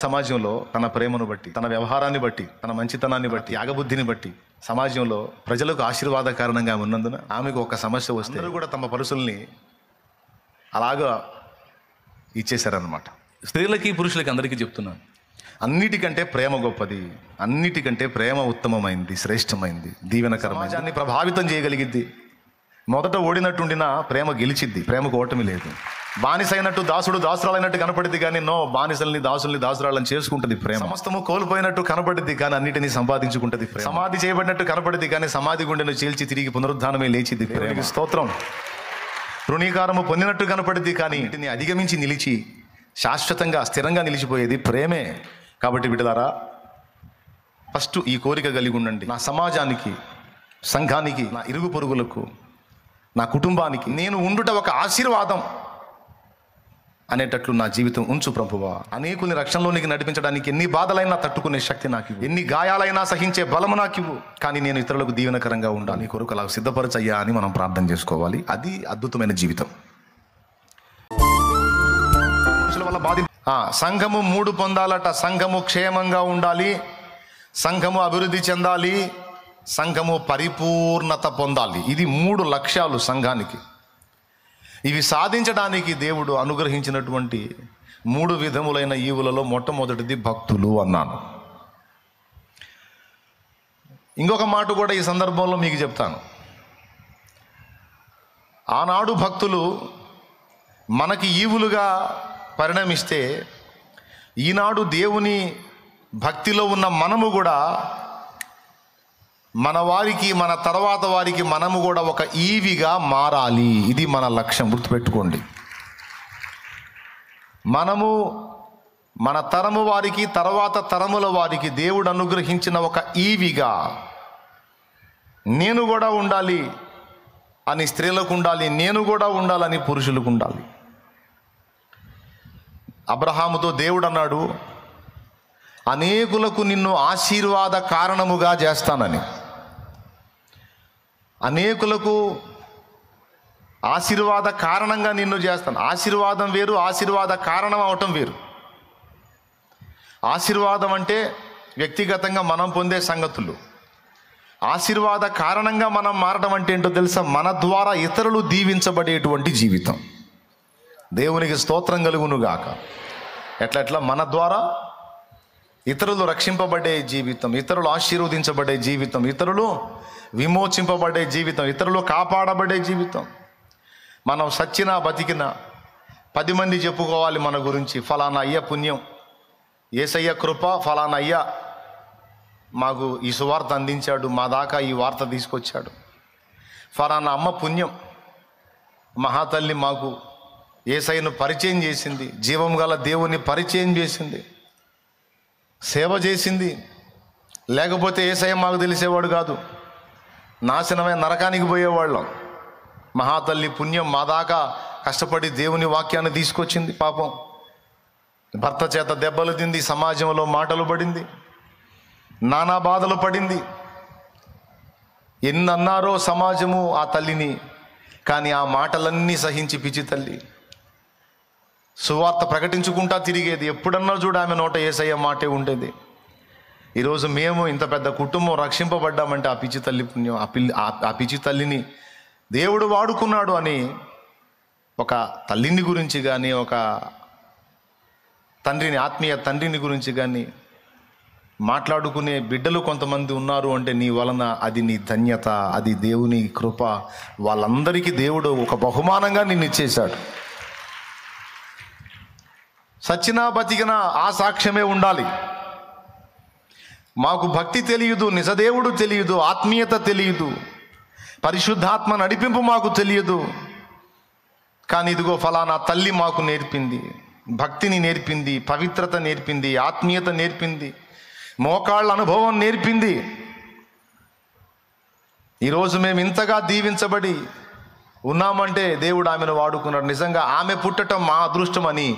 సమాజంలో తన ప్రేమను బట్టి, తన వ్యవహారాన్ని బట్టి, తన మంచితనాన్ని బట్టి, యాగబుద్ధిని బట్టి సమాజంలో ప్రజలకు ఆశీర్వాద కారణంగా ఉన్నందున ఆమెకు ఒక సమస్య వస్తే అందరూ కూడా తమ పరుసుల్ని అలాగా ఇచ్చేశారనమాట. స్త్రీలకి పురుషులకి అందరికీ చెప్తున్నాను, అన్నిటికంటే ప్రేమ గొప్పది, అన్నిటికంటే ప్రేమ ఉత్తమమైంది, శ్రేష్టమైంది, దీవెనకరమైంది, సమాజాన్ని ప్రభావితం చేయగలిగిద్ది. మొదట ఓడినట్టుండిన ప్రేమ గెలిచిద్ది, ప్రేమకు ఓటమి లేదు. బానిసైనట్టు దాసుడు దాసురాలైనట్టు కనపడిద్ది కానీ బానిసల్ని దాసుల్ని దాసురాలని చేసుకుంటుంది ప్రేమ. సమస్తము కోల్పోయినట్టు కనపడిద్ది కానీ అన్నిటినీ సంపాదించుకుంటుంది ప్రేమ. సమాధి చేయబడినట్టు కనపడిద్ది కానీ సమాధి గుండెను చీల్చి తిరిగి పునరుద్ధానమే లేచిద్ది ప్రేమ. స్తోత్రం. తృణీకారము పొందినట్టు కనపడిద్ది కానీ వీటిని అధిగమించి నిలిచి శాశ్వతంగా స్థిరంగా నిలిచిపోయేది ప్రేమే. కాబట్టి బిడ్డలారా, ఫస్ట్ ఈ కోరిక కలిగి ఉండండి. నా సమాజానికి, సంఘానికి, నా ఇరుగు పొరుగులకు, నా కుటుంబానికి నేను ఉండుట ఒక ఆశీర్వాదం అనేటట్లు నా జీవితం ఉంచు ప్రభువా. అనేకుని రక్షణలోనికి నడిపించడానికి ఎన్ని బాధలైనా తట్టుకునే శక్తి నాకు ఇవ్వు, ఎన్ని గాయాలైనా సహించే బలము నాకు ఇవ్వు. కానీ నేను ఇతరులకు దీవెనకరంగా ఉండాలి, నీ కొరకు అలా సిద్ధపరచయ్యా అని మనం ప్రార్థన చేసుకోవాలి. అది అద్భుతమైన జీవితం. వల్ల బాధ సంఘము 3 పొందాలట. సంఘము క్షేమంగా ఉండాలి, సంఘము అభివృద్ధి చెందాలి, సంఘము పరిపూర్ణత పొందాలి. ఇది 3 లక్ష్యాలు సంఘానికి. ఇవి సాధించడానికి దేవుడు అనుగ్రహించినటువంటి 3 విధములైన ఈవులలో మొట్టమొదటిది భక్తులు అన్నాను. ఇంకొక మాట కూడా ఈ సందర్భంలో మీకు చెప్తాను. ఆనాడు భక్తులు మనకి ఈవులుగా పరిణమిస్తే, ఈనాడు దేవుని భక్తిలో ఉన్న మనము కూడా మన వారికి, మన తర్వాత వారికి మనము కూడా ఒక ఈవిగా మారాలి. ఇది మన లక్ష్యం, గుర్తుపెట్టుకోండి. మనము మన తరము వారికి, తర్వాత తరముల వారికి దేవుడు అనుగ్రహించిన ఒక ఈవిగా నేను కూడా ఉండాలి అని స్త్రీలకు ఉండాలి, నేను కూడా ఉండాలని పురుషులకు ఉండాలి. అబ్రహాముతో దేవుడు అన్నాడు, అనేకులకు నిన్ను ఆశీర్వాద కారణముగా చేస్తానని. అనేకులకు ఆశీర్వాద కారణంగా నిన్ను చేస్తాను. ఆశీర్వాదం వేరు, ఆశీర్వాద కారణం అవటం వేరు. ఆశీర్వాదం అంటే వ్యక్తిగతంగా మనం పొందే సంగతులు. ఆశీర్వాద కారణంగా మనం మారడం అంటే ఏంటో తెలుసా? మన ద్వారా ఇతరులు దీవించబడేటువంటి జీవితం. దేవునికి స్తోత్రం కలుగును గాక. ఎట్లా మన ద్వారా ఇతరులు రక్షింపబడే జీవితం, ఇతరులు ఆశీర్వదించబడే జీవితం, ఇతరులు విమోచింపబడే జీవితం, ఇతరులు కాపాడబడే జీవితం. మనం సచ్చినా బతికినా 10 మంది చెప్పుకోవాలి మన గురించి. ఫలానా అయ్య పుణ్యం, యేసయ్య కృప, ఫలానా అయ్య మాకు ఈ సువార్త అందించాడు, మా దాకా ఈ వార్త తీసుకొచ్చాడు. ఫలానా అమ్మ పుణ్యం, మహాతల్లి మాకు యేసయ్యను పరిచయం చేసింది, జీవం గల దేవుని పరిచయం చేసింది, సేవ చేసింది. లేకపోతే యేసయ్య మాకు తెలిసేవాడు కాదు, నాశనమే నరకానికి పోయేవాళ్ళం. మహాతల్లి పుణ్యం మా దాకా కష్టపడి దేవుని వాక్యాన్ని తీసుకొచ్చింది. పాపం భర్త చేత దెబ్బలు తింది, సమాజంలో మాటలు పడింది, నానా బాధలు పడింది. ఎన్నన్నారో సమాజము ఆ తల్లిని, కానీ ఆ మాటలన్నీ సహించి పిచ్చి తల్లి సువార్త ప్రకటించుకుంటా తిరిగేది. ఎప్పుడన్నా చూడు ఆమె నోట యేసయ్య మాటే ఉండేది. ఈరోజు మేము ఇంత పెద్ద కుటుంబం రక్షింపబడ్డామంటే ఆ పిచ్చి తల్లి పుణ్యం. ఆ పిచ్చి తల్లిని దేవుడు వాడుకున్నాడు అని ఒక తల్లిని గురించి కానీ, ఒక తండ్రిని, ఆత్మీయ తండ్రిని గురించి కానీ మాట్లాడుకునే బిడ్డలు కొంతమంది ఉన్నారు అంటే నీ వలన అది నీ ధన్యత, అది దేవుని కృప. వాళ్ళందరికీ దేవుడు ఒక బహుమానంగా నిన్ను ఇచ్చేశాడు. సచ్చినా బతికినా ఆ సాక్ష్యమే ఉండాలి. మాకు భక్తి తెలియదు, నిజదేవుడు తెలియదు, ఆత్మీయత తెలియదు, పరిశుద్ధాత్మ నడిపింపు మాకు తెలియదు. కానీ ఇదిగో ఫలానా తల్లి మాకు నేర్పింది, భక్తిని నేర్పింది, పవిత్రత నేర్పింది, ఆత్మీయత నేర్పింది, మోకాళ్ళ అనుభవం నేర్పింది. ఈరోజు మేము ఇంతగా దీవించబడి ఉన్నామంటే దేవుడు ఆమెను వాడుకున్నాడు. నిజంగా ఆమె పుట్టడం మా అదృష్టం అని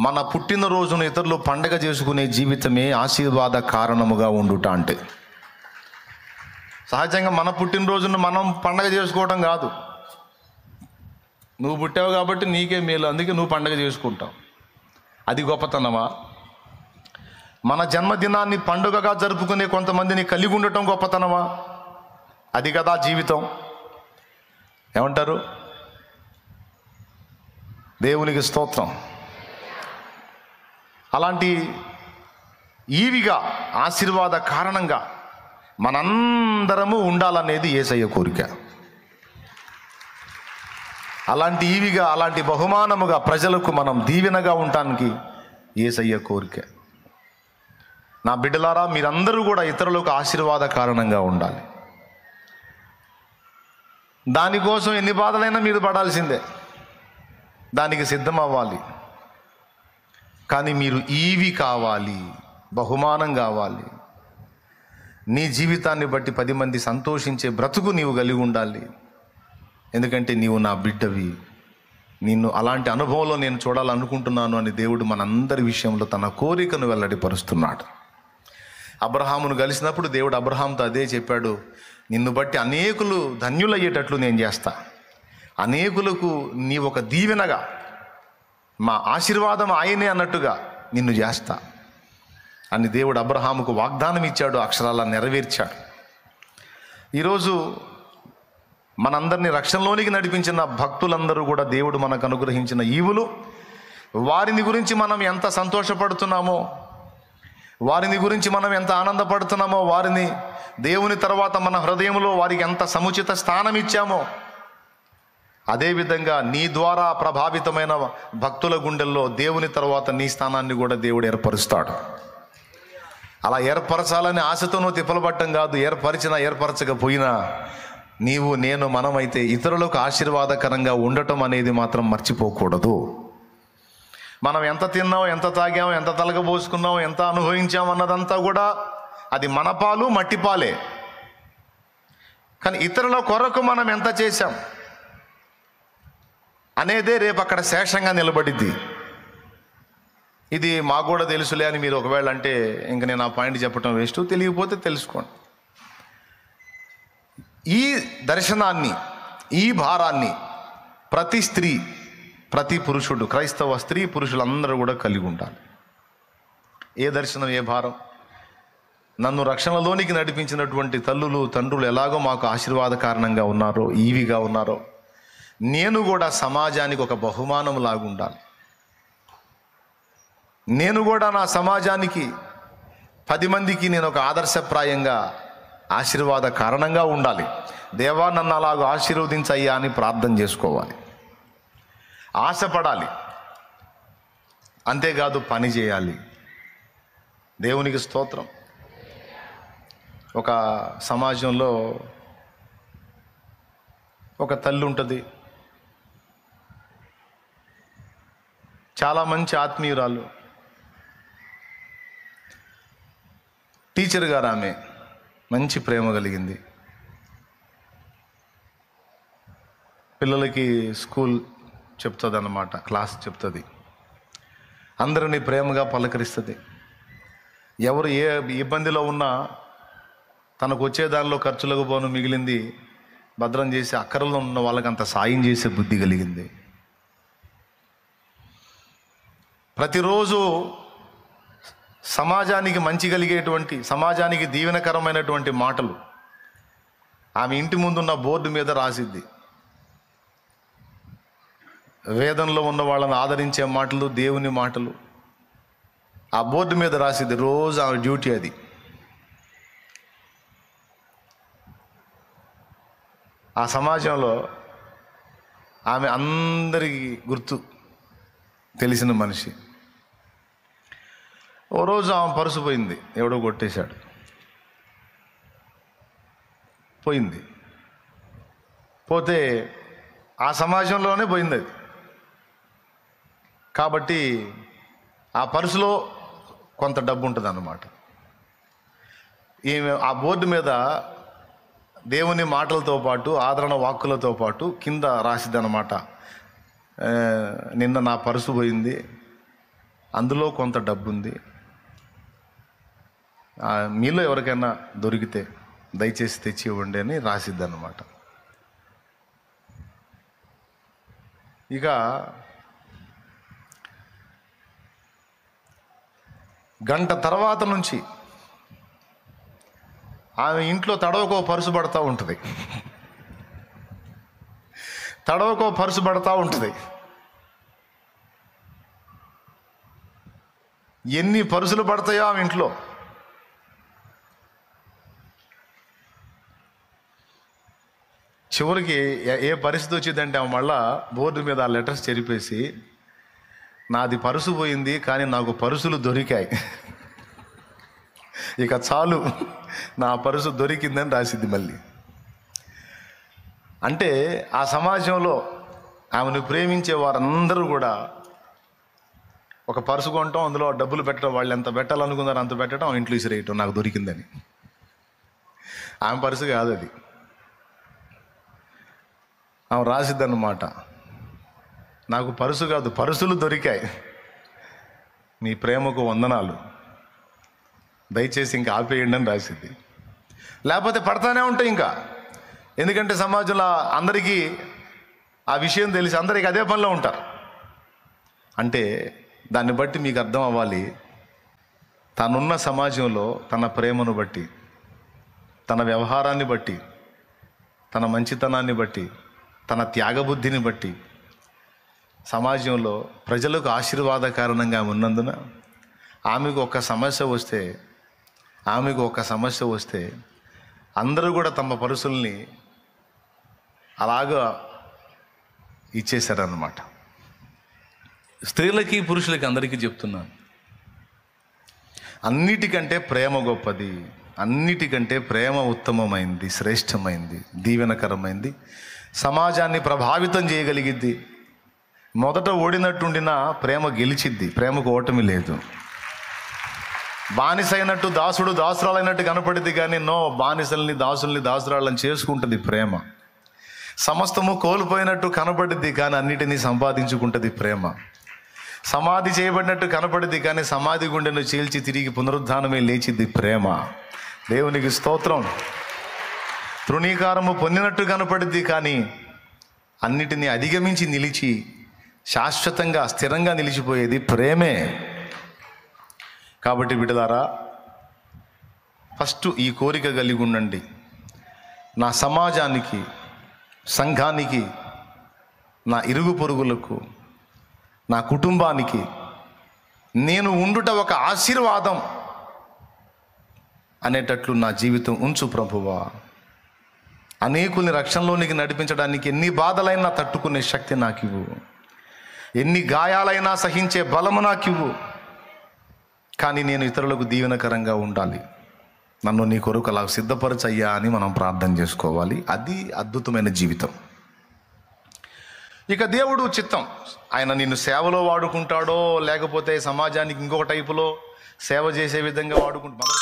మన పుట్టినరోజును ఇతరులు పండగ చేసుకునే జీవితమే ఆశీర్వాద కారణముగా ఉండుట. అంటే సహజంగా మన పుట్టినరోజును మనం పండగ చేసుకోవడం కాదు. నువ్వు పుట్టావు కాబట్టి నీకే మేలు, అందుకే నువ్వు పండగ చేసుకుంటావు. అది గొప్పతనమా? మన జన్మదినాన్ని పండుగగా జరుపుకునే కొంతమందిని కలిగి ఉండటం గొప్పతనమా? అది కదా జీవితం. ఏమంటారు? దేవునికి స్తోత్రం. అలాంటి ఈవిగా ఆశీర్వాద కారణంగా మనందరము ఉండాలనేది యేసయ్య కోరిక. అలాంటి ఈవిగా, అలాంటి బహుమానముగా ప్రజలకు మనం దీవెనగా ఉండటానికి యేసయ్య కోరిక. నా బిడ్డలారా, మీరందరూ కూడా ఇతరులకు ఆశీర్వాద కారణంగా ఉండాలి. దానికోసం ఎన్ని బాధలైనా మీరు పడాల్సిందే, దానికి సిద్ధం అవ్వాలి. కానీ మీరు ఈవి కావాలి, బహుమానం కావాలి. నీ జీవితాన్ని బట్టి 10 మంది సంతోషించే బ్రతుకు నీవు కలిగి ఉండాలి. ఎందుకంటే నీవు నా బిడ్డవి. నిన్ను అలాంటి అనుభవంలో నేను చూడాలనుకుంటున్నాను అని దేవుడు మనందరి విషయంలో తన కోరికను వెల్లడిపరుస్తున్నాడు. అబ్రహామును కలిసినప్పుడు దేవుడు అబ్రహాంతో అదే చెప్పాడు, నిన్ను బట్టి అనేకులు ధన్యులయ్యేటట్లు నేను చేస్తా, అనేకులకు నీ ఒక దీవెనగా, మా ఆశీర్వాదం ఆయనే అన్నట్టుగా నిన్ను చేస్తా అని దేవుడు అబ్రహాముకు వాగ్దానం ఇచ్చాడు, అక్షరాల నెరవేర్చాడు. ఈరోజు మనందరినీ రక్షణలోనికి నడిపించిన భక్తులందరూ కూడా దేవుడు మనకు అనుగ్రహించిన ఈవులు. వారిని గురించి మనం ఎంత సంతోషపడుతున్నామో, వారిని గురించి మనం ఎంత ఆనందపడుతున్నామో, వారిని దేవుని తర్వాత మన హృదయంలో వారికి ఎంత సముచిత స్థానం ఇచ్చామో, అదేవిధంగా నీ ద్వారా ప్రభావితమైన భక్తుల గుండెల్లో దేవుని తర్వాత నీ స్థానాన్ని కూడా దేవుడు ఏర్పరుస్తాడు. అలా ఏర్పరచాలని ఆశతోనూ తిప్పలపట్టం కాదు, ఏర్పరచకపోయినా నీవు నేను మనమైతే ఇతరులకు ఆశీర్వాదకరంగా ఉండటం అనేది మాత్రం మర్చిపోకూడదు. మనం ఎంత తిన్నాం, ఎంత తాగాం, ఎంత తలగబోసుకున్నాం, ఎంత అనుభవించాం అన్నదంతా కూడా అది మన పాలు, మట్టి పాలే. కానీ ఇతరుల కొరకు మనం ఎంత చేశాం అనేదే రేపు అక్కడ శేషంగా నిలబడిద్ది. ఇది మాకు కూడా తెలుసులే అని మీరు ఒకవేళ అంటే ఇంక నేను ఆ పాయింట్ చెప్పడం వేస్ట్. తెలియకపోతే తెలుసుకోండి. ఈ దర్శనాన్ని, ఈ భారాన్ని ప్రతి స్త్రీ, ప్రతి పురుషుడు, క్రైస్తవ స్త్రీ పురుషులందరూ కూడా కలిగి ఉండాలి. ఏ దర్శనం, ఏ భారం? నన్ను రక్షణలోనికి నడిపించినటువంటి తల్లులు, తండ్రులు ఎలాగో మాకు ఆశీర్వాద కారణంగా ఉన్నారో, ఈవిగా ఉన్నారో, నేను కూడా సమాజానికి ఒక బహుమానం లాగా ఉండాలి. నేను కూడా నా సమాజానికి 10 మందికి నేను ఒక ఆదర్శప్రాయంగా, ఆశీర్వాద కారణంగా ఉండాలి. దేవా నన్ను అలాగ ఆశీర్వదించయ్యా అని ప్రార్థన చేసుకోవాలి, ఆశపడాలి. అంతేకాదు పని చేయాలి. దేవునికి స్తోత్రం. ఒక సమాజంలో ఒక తల్లి ఉంటుంది, చాలా మంచి ఆత్మీయురాలు, టీచర్ గారు. ఆమె మంచి ప్రేమ కలిగింది. పిల్లలకి స్కూల్ చెప్తుంది అన్నమాట, క్లాస్ చెప్తుంది. అందరినీ ప్రేమగా పలకరిస్తుంది. ఎవరు ఏ ఇబ్బందిలో ఉన్నా తనకు వచ్చే దానిలో ఖర్చులకు పోను మిగిలింది భద్రం చేసి అక్కరలో ఉన్న వాళ్ళకి అంత సాయం చేసే బుద్ధి కలిగింది. ప్రతిరోజు సమాజానికి మంచి కలిగేటువంటి, సమాజానికి దీవెనకరమైనటువంటి మాటలు ఆమె ఇంటి ముందున్న బోర్డు మీద రాసిద్ది. వేదంలో ఉన్న వాళ్ళని ఆదరించే మాటలు, దేవుని మాటలు ఆ బోర్డు మీద రాసిద్ది. రోజు ఆమె డ్యూటీ అది. ఆ సమాజంలో ఆమె అందరికీ గుర్తు తెలిసిన మనిషి. ఓ రోజు ఆమె పర్సు పోయింది, ఎవడో కొట్టేశాడు. పోయింది. పోతే ఆ సమాజంలోనే పోయింది అది. కాబట్టి ఆ పర్సులో కొంత డబ్బు ఉంటుంది అన్నమాట. ఈమె ఆ బోర్డు మీద దేవుని మాటలతో పాటు, ఆదరణ వాక్కులతో పాటు కింద రాసిద్ది అన్నమాట, నిన్న నా పర్సు పోయింది, అందులో కొంత డబ్బు ఉంది, మీలో ఎవరికైనా దొరికితే దయచేసి తెచ్చి ఇవ్వండి అని రాసిద్ది అన్నమాట. ఇక గంట తర్వాత నుంచి ఆమె ఇంట్లో తడవకో పరుసు పడతా ఉంటుంది, తడవకో పరుసు పడతా ఉంటుంది. ఎన్ని పరుసులు పడతాయో ఆమె ఇంట్లో. చివరికి ఏ పరిస్థితి వచ్చిందంటే ఆమె మళ్ళా బోర్డు మీద ఆ లెటర్స్ చెరిపేసి, నాది పరుసు పోయింది కానీ నాకు పరుసులు దొరికాయి, ఇక చాలు నా పరుసు దొరికిందని రాసిద్ది మళ్ళీ. అంటే ఆ సమాజంలో ఆమెను ప్రేమించే వారందరూ కూడా ఒక పరుసు కొనటం, అందులో డబ్బులు పెట్టడం, వాళ్ళు ఎంత పెట్టాలనుకున్నారో అంత పెట్టడం, ఇంట్లో ఇసిరేయటం, నాకు దొరికిందని. ఆమె పరుసు కాదు అది, ఆమె రాసిద్దన్నమాట, నాకు పరుసు కాదు పరుసులు దొరికాయి, మీ ప్రేమకు వందనాలు, దయచేసి ఇంకా ఆపేయండి అని రాసిద్ది. లేకపోతే పడతానే ఉంటాయి ఇంకా. ఎందుకంటే సమాజంలో అందరికీ ఆ విషయం తెలిసి అందరికీ అదే పనిలో ఉంటారు. అంటే దాన్ని బట్టి మీకు అర్థం అవ్వాలి, తనున్న సమాజంలో తన ప్రేమను బట్టి, తన వ్యవహారాన్ని బట్టి, తన మంచితనాన్ని బట్టి, తన త్యాగబుద్ధిని బట్టి సమాజంలో ప్రజలకు ఆశీర్వాదకారణంగా ఉన్నందున ఆమెకు ఒక సమస్య వస్తే అందరూ కూడా తమ పరుసుల్ని అలాగా ఇచ్చేశారన్నమాట. స్త్రీలకి పురుషులకి అందరికీ చెప్తున్నాను, అన్నిటికంటే ప్రేమ గొప్పది, అన్నిటికంటే ప్రేమ ఉత్తమమైంది, శ్రేష్టమైంది, దీవెనకరమైంది, సమాజాన్ని ప్రభావితం చేయగలిగిద్ది. మొదట ఓడినట్టుండినా ప్రేమ గెలిచిద్ది, ప్రేమకు ఓటమి లేదు. బానిసైనట్టు దాసుడు దాసురాలైనట్టు కనపడిద్ది కానీ బానిసల్ని దాసురాళ్ళని చేసుకుంటుంది ప్రేమ. సమస్తము కోల్పోయినట్టు కనపడిద్ది కానీ అన్నిటినీ సంపాదించుకుంటుంది ప్రేమ. సమాధి చేయబడినట్టు కనపడిద్ది కానీ సమాధి గుండెను చీల్చి తిరిగి పునరుద్ధానమే లేచిద్ది ప్రేమ. దేవునికి స్తోత్రం. తృణీకారము పొందినట్టు కనపడిద్ది కానీ అన్నిటినీ అధిగమించి నిలిచి శాశ్వతంగా స్థిరంగా నిలిచిపోయేది ప్రేమే. కాబట్టి బిడ్డలారా, ఫస్ట్ ఈ కోరిక కలిగి ఉండండి, నా సమాజానికి, సంఘానికి, నా ఇరుగు పొరుగులకు, నా కుటుంబానికి నేను ఉండుట ఒక ఆశీర్వాదం అనేటట్లు నా జీవితం ఉంచు ప్రభువా. అనేకుల్ని రక్షణలోనికి నడిపించడానికి ఎన్ని బాధలైనా తట్టుకునే శక్తి నాకు ఇవ్వు, ఎన్ని గాయాలైనా సహించే బలము నాకు ఇవ్వు. కానీ నేను ఇతరులకు దీవెనకరంగా ఉండాలి, నన్ను నీ కొరకు అలా సిద్ధపరచయ్యా అని మనం ప్రార్థన చేసుకోవాలి. అది అద్భుతమైన జీవితం. ఇక దేవుడు చిత్తం, ఆయన నిన్ను సేవలో వాడుకుంటాడో లేకపోతే సమాజానికి ఇంకొక టైపులో సేవ చేసే విధంగా వాడుకుంటాడు.